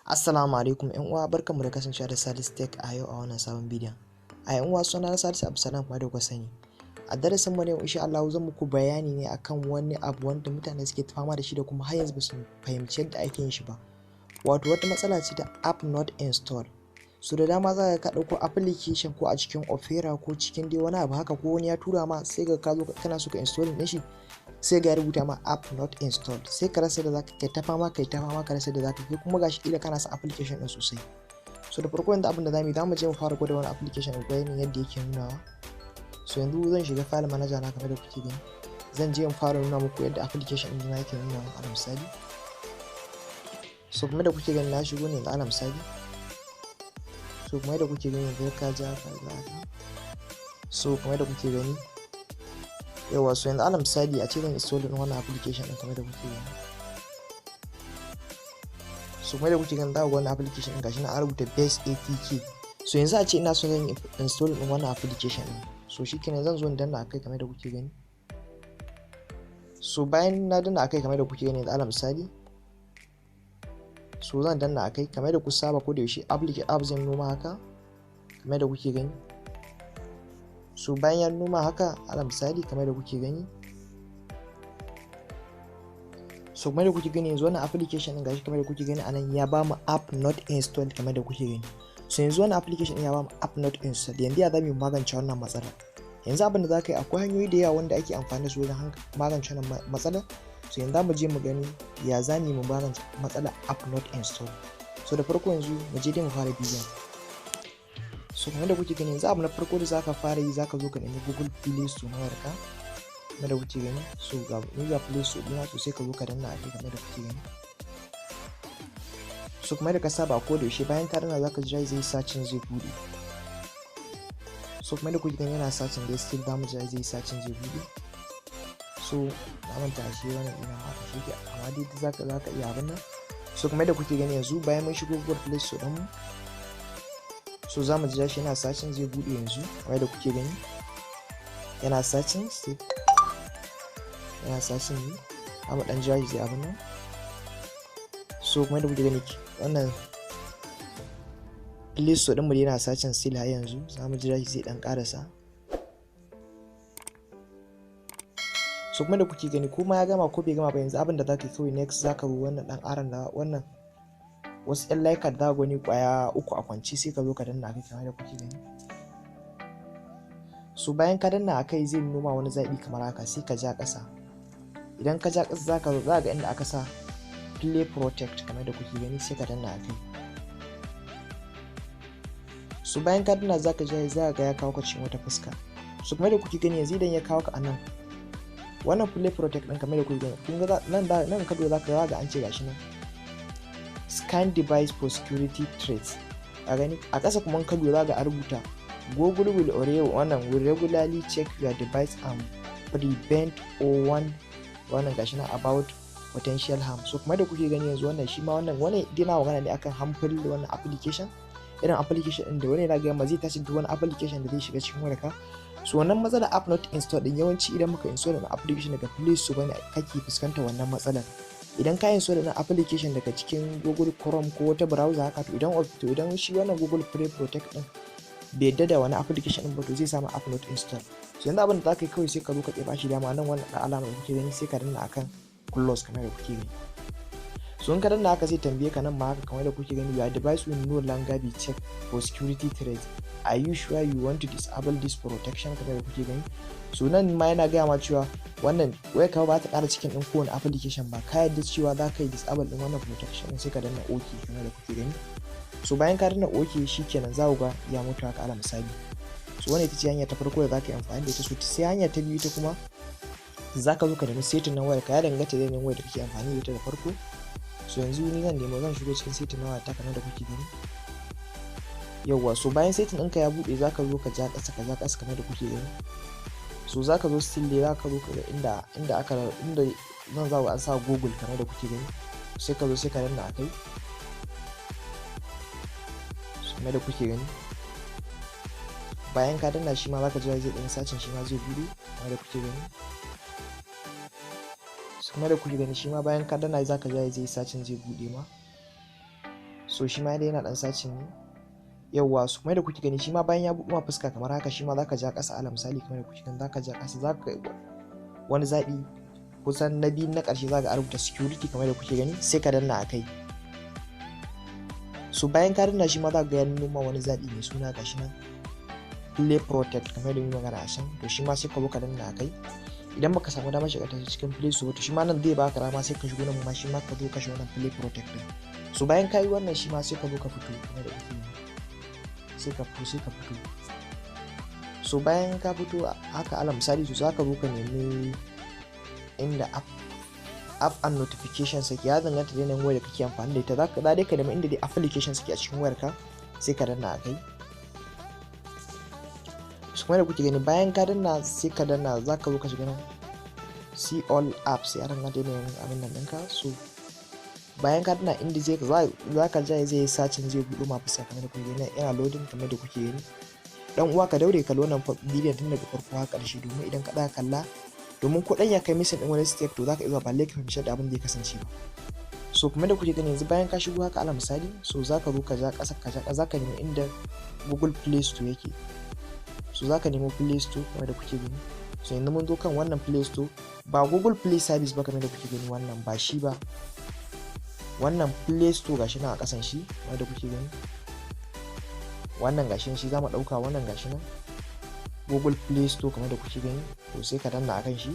Assalamu alaikum ƴan uwa, barkanmu da kasancewa da Salisu Tech a yau a wannan sabon bidiyon. A ƴan uwa, suna Salisu Absalam kuma da kuka sani. A darasin mu ne insha Allah zan muku bayani ne akan wani abu wanda mutane suke fama da shi da kuma har yanzu ba su fahimci yadda ake yin shi ba. Wato wata matsala ce ta app not installed. So da dama za ka ɗauko application ko a cikin Opera ko cikin dai wani abu haka ko wani ya tura ma sai ka zo kana so ka install din shi sai ga ya rubuta ma app not installed, sai ka rasa da zaka kai ta fama ka rasa da zaka kai kuma gashi kila kana sa application din sosai. So da farko yanzu abin da zamu je mu fara gwada wani application da bayanin yadda yake nunawa. So yanzu zan shiga file manager na kamar da kuke gani, zan je in fara nuna muku yadda application din yake nunawa a misali. So kuma da kuke gani na shigo ne da misali. So kuma da kuke gani yanzu ka ja ka so kuma da kuke gani yawa, so yanzu misali a ce zan install din wannan application din kamar da kuke gani. So kuma da kuke gani za ku ga wannan application din gashi na an rubuta base APK. So yanzu a ce ina so zan install din wannan application din, so shikenan zan zo in danna akai kamar da kuke gani. So bayan na danna akai kamar da kuke gani yanzu misali, so zan danna akai kamar da ku saba ko da yaushe application app zan noma haka kamar da kuke gani. So bayan ya noma haka misali kamar da kuke gani, so kamar da kuke gani yanzu wannan application din gashi kamar da kuke gani anan ya ba mu app not installed kamar da kuke gani. So yanzu wannan application ya ba mu app not installed. Yanzu ya zamu magance wannan matsalar. Yanzu abin da zaka yi, akwai hanyoyi da yawa wanda ake amfani da su wajen magance wannan matsalar. So yanzu mu je mu gani ya zamu mu magance matsalar app not installed. So da farko yanzu mu je dai mu fara bidiyon. So kamar da kuke gani yanzu abu na farko da zaka fara yi, zaka zo ka nemi Google Play Store na wayarka kamar da kuke gani. So ga Play Store ɗina, so sai ka zo ka danna a kai kamar da kuke gani. So kamar da ka saba ko da yaushe bayan ka danna zaka jira zai searching zai bude. So kamar da kuke gani yana searching da still zamu jira zai searching zai bude. So na manta shi wannan ina ma shi ke, amma dai zaka iya abin nan. So kamar da kuke gani yanzu bayan mun shigo Google Play Store ɗin mu, so za mu jira shi yana searching zai bude yanzu kamar da kuke gani yana searching sai yana searching ne, amma dan jira shi zai abin nan. So kamar da kuke gani wannan Play Store din mu yana searching still har yanzu, za mu jira shi zai dan karasa. So kuma da kuke gani kuma ya gama ko bai gama ba, yanzu abin da zaka yi kawai next zaka bi wannan dan aran da wannan wasu ƴan laikar da gani kwaya uku a kwance, sai ka zo ka danna akai kamar da kuke gani. So bayan ka danna akai zai noma wani zaɓi kamar haka, sai ka ja ƙasa. Idan ka ja ƙasa zaka ga inda aka sa Play Protect kamar da kuke gani, sai ka danna akai. So bayan ka danna zaka ga ya kawo ka cikin wata fuska. So kamar da kuke gani yanzu idan ya kawo ka anan wannan Play Protect din kamar da kuke gani, kun ga nan ka zo zaka ga an ce gashi nan scan device for security threats. A gani a ƙasa kuma ka lura ga a rubuta Google will regularly check your device and prevent or warn wannan gashi nan about potential harm. So kuma da kuke gani yanzu wannan shi ma wannan dina magana ne akan harmful wannan application, irin application din da wani yana ga ma zai tashi duk wani application da zai shiga cikin wayarka. So wannan matsalar app not installed din yawanci idan muka install wannan application daga Play Store bane kake fuskantar wannan matsalar. Idan ka install din application daga cikin Google Chrome ko wata browser haka, to idan shi wannan Google Play Protect din bai yadda da wani application din ba, to zai samu app not install. So yanzu abin da zaka yi kawai sai ka zo ka ɗeba shi dama nan wannan alama da kuke gani, sai ka danna akan close kamar da kuke gani. So in ka danna haka zai tambaye ka nan ma haka kamar da kuke gani, your device will no longer be checked for security threats. Are you sure you want to disable this protection kamar da kuke gani. So nan ma yana gaya ma cewa wannan wai ka ba ta ƙara cikin ɗin kowane application ba, ka yadda cewa za ka yi disable ɗin wannan protection sai ka danna OK kamar da kuke gani. So bayan ka danna OK shikenan za ku ga ya mutu haka ala misali. So wannan ita ce hanya ta farko da za ka yi amfani da ita. So sai hanya ta biyu ta kuma za ka zo ka nemi setting na wayar ka, ya danganta da yanayin wayar da kake amfani da ita da farko. So yanzu ni zan shigo cikin setting na wayar ta kamar da kuke gani. Yawwa, so bayan setting ɗinka ya buɗe za ka zo ka ja ƙasa kamar da kuke gani. So za ka zo still dai za ka zo ka ga inda zan zawo an sa Google kamar da kuke gani, sai ka zo sai ka danna akai kamar da kuke gani. Bayan ka danna shi ma za ka jira zai ɗan sacin shi ma zai buɗe kamar da kuke gani. kamar da kuke gani shi ma bayan ka danna za ka jira zai sacin zai buɗe ma. so shi ma dai yana dan sacin ne. Yawwa su kuma da kuke gani shi ma bayan ya buɗe ma fuska kamar haka shi ma zaka ja ƙasa ala misali kamar da kuke gani zaka ja ƙasa zaka wani zaɓi kusan na biyu na ƙarshe zaka rubuta security kamar da kuke gani sai ka danna akai. So bayan ka danna shi ma zaka ga ya nuna wani zaɓi mai suna gashi nan play protect kamar da muke magana a can, to shi ma sai ka zo ka danna akai. Idan baka samu damar shiga ta cikin play store to shi ma nan zai baka dama sai ka shigo nan ma shi ma ka zo ka shiga wannan play protect din. So bayan ka yi wannan shi ma sai ka zo ka fito kamar da kuke gani sai ka fito. So bayan ka fito haka ala misali to zaka zo ka nemi inda app and notification sake, ya danganta da yanayin wayar da kake amfani da ita. Zaka dai ka nemi inda dai application suke a cikin wayarka sai ka danna akai. So kuma da kuke gani bayan ka danna sai ka danna zaka zo ka shiga nan see all apps, ya danganta da yanayin abin nan ɗinka. So bayan ka danna inda zaka zai yi sacin zai buɗe ma fuska kamar da kuke gani yana loading kamar da kuke gani. Dan uwa ka daure ka wannan bidiyon tun daga farko har ƙarshe domin idan ka ɗaga kalla domin ko ɗan ya kai missing ɗin wani step to zaka iya balle ka fahimci da abin da ya kasance ba. So kuma da kuke gani yanzu bayan ka shigo haka ala misali so zaka zo ka ja ƙasa zaka nemi inda Google Play Store yake. So zaka nemi Play Store kamar da kuke gani. So yanzu mun zo kan wannan Play Store ba Google Play Service ba kamar da kuke gani, wannan ba shi ba, wannan Play Store gashi nan a ƙasan shi kamar da kuke gani. Wannan gashi shi zamu ɗauka, wannan gashi nan Google Play Store kamar da kuke gani, to sai ka danna akan shi.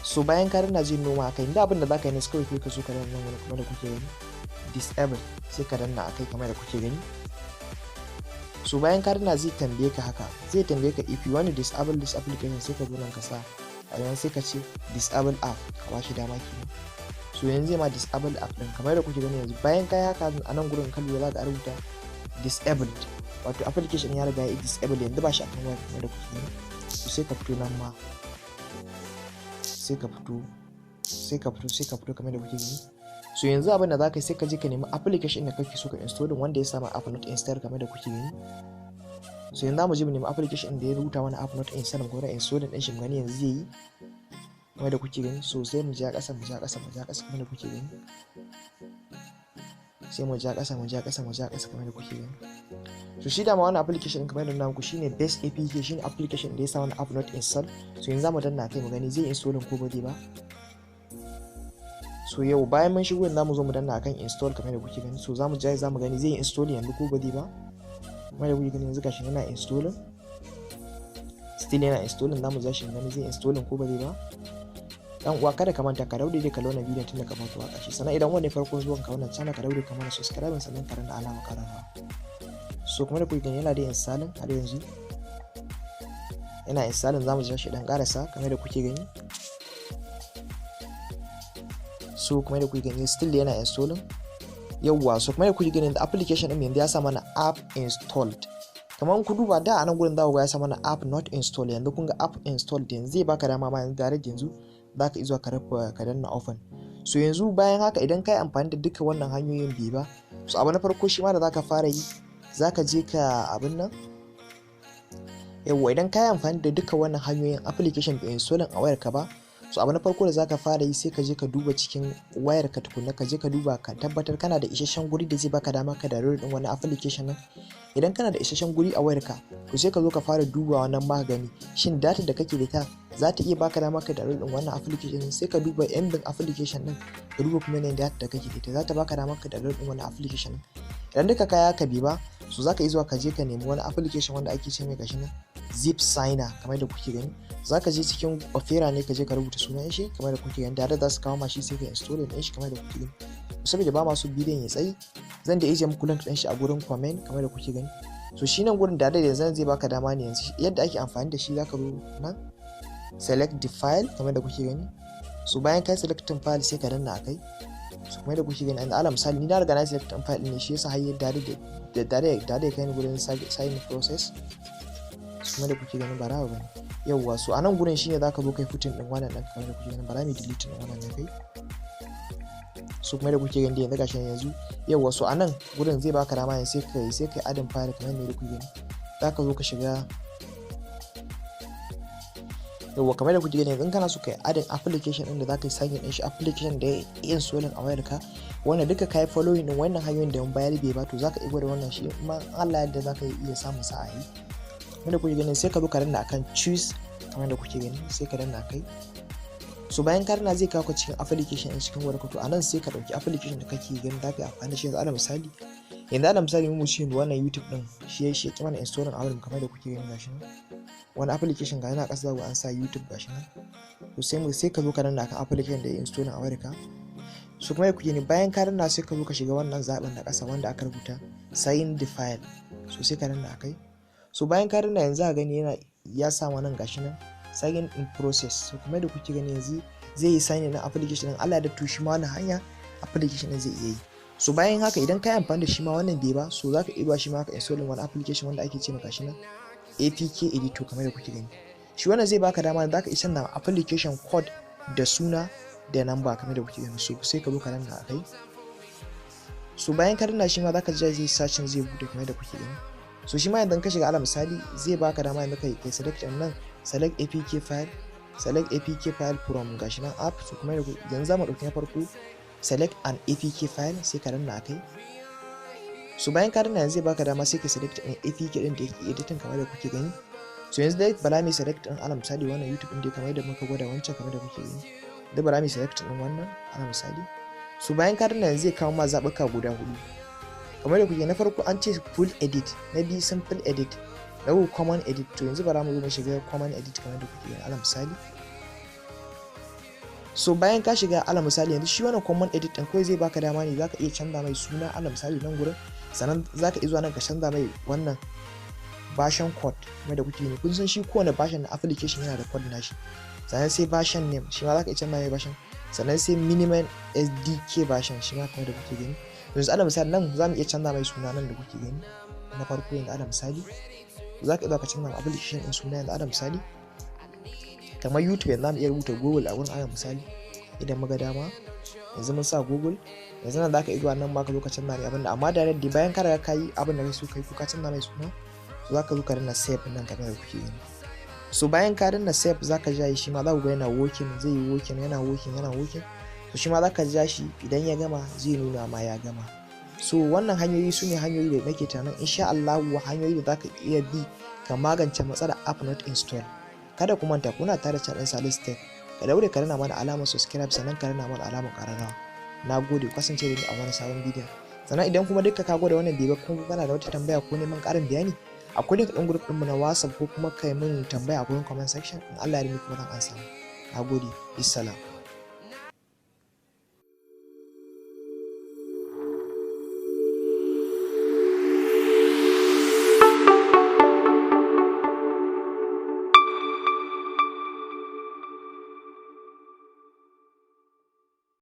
So bayan ka danna zai noma akai, inda abin da zaka yi ne kawai kai ka zo ka danna nan kamar da kuke gani disable sai ka danna akai kamar da kuke gani. So bayan ka danna zai tambaye ka haka, zai tambaye ka if you want to disable this application sai ka zo nan ka sa a yanzu sai ka ce disable app ka bashi dama kenan. So yanzu zai ma disable app din kamar da kuke gani yanzu bayan kai haka a nan gurin kan lura za ka rubuta disabled, wato application ya riga ya disable yanzu ba shi akan waya kamar da kuke gani. So sai ka fito nan ma sai ka fito kamar da kuke gani. So yanzu abin da zaka yi sai ka je ka nemi application da kake so ka install wanda ya samu app not install kamar da kuke gani. So yanzu zamu je mu nemi application da ya rubuta wani app not install ko da install din shi gani yanzu zai yi kamar da kuke gani. So sai mu ja ƙasa kamar da kuke gani, sai mu ja ƙasa kamar da kuke gani. So shi da ma wannan application kamar da naku shine best APK, shine application da ya sa wani app not install. So yanzu zamu danna kai mu gani zai install ko ba zai ba. So yau bayan mun shigo yanzu zamu zo mu danna akan install kamar da kuke gani. So zamu gani zai install yanzu ko ba zai ba kamar da kuke gani. Yanzu gashi yana installing, still yana installing, zamu ja shi gani zai installing ko ba zai ba. Dan uwa kada ka manta ka daure ka launa bidiyon tun daga farko a ƙarshe, sannan idan wani farko zuwan ka wannan channel ka daure ka mana subscribe sannan ka danna alama karama. So kuma da kuke gani yana da installing har yanzu yana installing, zamu ja shi dan karasa kamar da kuke gani. So kuma da kuke gani still yana installing. Yawwa so kuma da kuke gani da application din yanzu ya sa mana app installed. Kamar ku duba da a nan gurin za ku ga ya sa mana app not installed, yanzu kun ga app installed yanzu zai baka dama ma yanzu direct yanzu zaka iya zuwa ka danna open. So yanzu bayan haka idan kai amfani da duka wannan hanyoyin biyu ba, so abu na farko shi ma da zaka fara yi zaka je ka abin nan. Yawwa idan kai amfani da duka wannan hanyoyin application da installing a wayarka ba, so abu na farko da zaka fara yi sai ka je ka duba cikin wayarka tukunna, ka je ka duba ka tabbatar kana da isasshen guri da zai baka dama ka download din wani application nan. Idan kana da isasshen guri a wayarka to sai ka zo ka fara dubawa nan ma gani shin data da kake da ita za ta iya baka dama ka download din wannan application. Sai ka duba MB application din, ka duba kuma yanayin data da kake da ita za ta baka dama ka download din wannan application. Idan duka kaya ka bi ba, so zaka yi zuwa ka je ka nemi wani application wanda ake ce mai gashi nan zip signer kamar da kuke gani. Zaka je cikin Opera ne ka je ka rubuta sunan shi kamar da kuke gani, da za su kawo ma shi sai ka install din shi kamar da kuke gani. Saboda ba masu bidiyon ya tsayi zan da ije muku link din shi a gurin comment kamar da kuke gani. So shi nan gurin da yanzu zai baka dama ne yanzu yadda ake amfani da shi zaka zo nan select the file kamar da kuke gani. So bayan kai selecting file sai ka danna akai. So kamar da kuke gani an ala misali ni na riga na select file din ne shi yasa har yadda da kai ni gurin sign process. So kamar da kuke gani ba rawa bane. Yawwa so anan gurin shine zaka zo kai footing din wannan dan kamar da kuke gani, bara mi delete din wannan ne kai. So kuma da kuke gani yanzu gashi yanzu yawwa so anan gurin zai baka dama ne sai kai adin file kamar ne da kuke gani. Zaka zo ka shiga yawwa kamar da kuke gani yanzu kana so kai adin application din da zaka yi sign din shi application da ya installing a wayarka wanda duka kai following din wannan hanyoyin da mun bayar bai ba to zaka iya gwada wannan shi kuma Allah yadda zaka iya samun sa'a yi. Wanda kuke gani sai ka zo ka danna akan choose kamar da kuke gani sai ka danna kai. So bayan ka danna zai kawo ka cikin application din cikin wayarka to anan sai ka dauki application da kake gani zaka amfani da shi. Yanzu ala misali mu ce wannan YouTube din shi ya mana installing a wurin kamar da kuke gani gashi nan. Wani application ga yana kasa an sa YouTube gashi nan. To sai ka zo ka danna akan application da ya installing a wayarka. So kuma kuke ne bayan ka danna sai ka zo ka shiga wannan zaben na kasa wanda aka rubuta sign the file. So sai ka danna akai. So bayan ka danna yanzu a gani yana ya samu nan gashi nan sign in process. So kuma da kuke gani yanzu zai yi sign na application din Allah da tushi ma wannan hanya application din zai iya yi. So bayan haka idan ka yi amfani da shi ma wannan bai ba so zaka iya shi ma ka installing wani application wanda ake ce maka shi nan APK editor kamar da kuke gani. Shi wannan zai baka dama da zaka iya sanna application code da suna da number kamar da kuke gani. So sai ka zo ka danna akai. So bayan ka danna shi ma zaka ji zai searching zai bude kamar da kuke gani. So shi ma idan ka shiga ala misali zai baka dama yanzu kai select nan select APK file from gashi nan app. So kuma yanzu zamu dauki na farko select an APK file sai ka danna akai. So bayan ka danna yanzu zai baka dama sai ka select an APK din da yake editing kamar da kuke gani. So yanzu dai bala mai select din ala misali wannan YouTube din dai kamar da muka gwada wancan kamar da kuke gani. Da bala mai select din wannan ala misali. So bayan ka danna yanzu zai kawo ma zabuka guda hudu. Kamar da kuke na farko an ce full edit, na biyu simple edit, na uku common edit. To yanzu bara mu zo mu shiga common edit kamar da kuke gani ala misali. So bayan ka shiga ala misali yanzu shi wannan common edit din kawai zai baka dama ne zaka iya canza mai suna ala misali nan gurin, sannan zaka iya zuwa nan ka canza mai wannan version code kamar da kuke gani. Kun san shi kowane version na application yana da code nashi. Sannan sai version name shi ma zaka iya canza mai version, sannan sai minimum SDK version shi ma kamar da kuke gani. Yanzu ala misali nan zamu iya canza mai suna nan da kuke gani na farko yanzu ala misali zaka iya ka canza mai application din suna yanzu ala misali kamar YouTube yanzu zamu iya rubuta Google a wurin ala misali idan muga dama. Yanzu mun sa Google yanzu nan zaka iya nan ma ka zo ka canza mai abinda amma da bayan ka riga kai abin da kai so kai ko ka canza mai suna so zaka zo ka danna save nan kamar da kuke gani. So bayan ka danna save zaka ja shi ma za ku ga yana working, zai yi working yana working. So shi ma zaka ja shi idan ya gama zai nuna ma ya gama. So wannan hanyoyi su ne hanyoyi da nake tunanin insha Allah hanyoyi da zaka iya bi ka magance matsalar app not install. Kada ku manta kuna tare da channel SALISU Tech. Ka daure ka rana mana alamar subscribe sannan ka rana mana alamar kararrawa. Nagode kasance da ni a wani sabon bidiyon. Sannan idan kuma duka ka gwada wannan bidiyo kuma kana da wata tambaya ko neman karin bayani akwai link din group din mu na WhatsApp ko kuma kai mun tambaya a gurin comment section in Allah ya rini kuma zan ansa. Nagode, bisalam.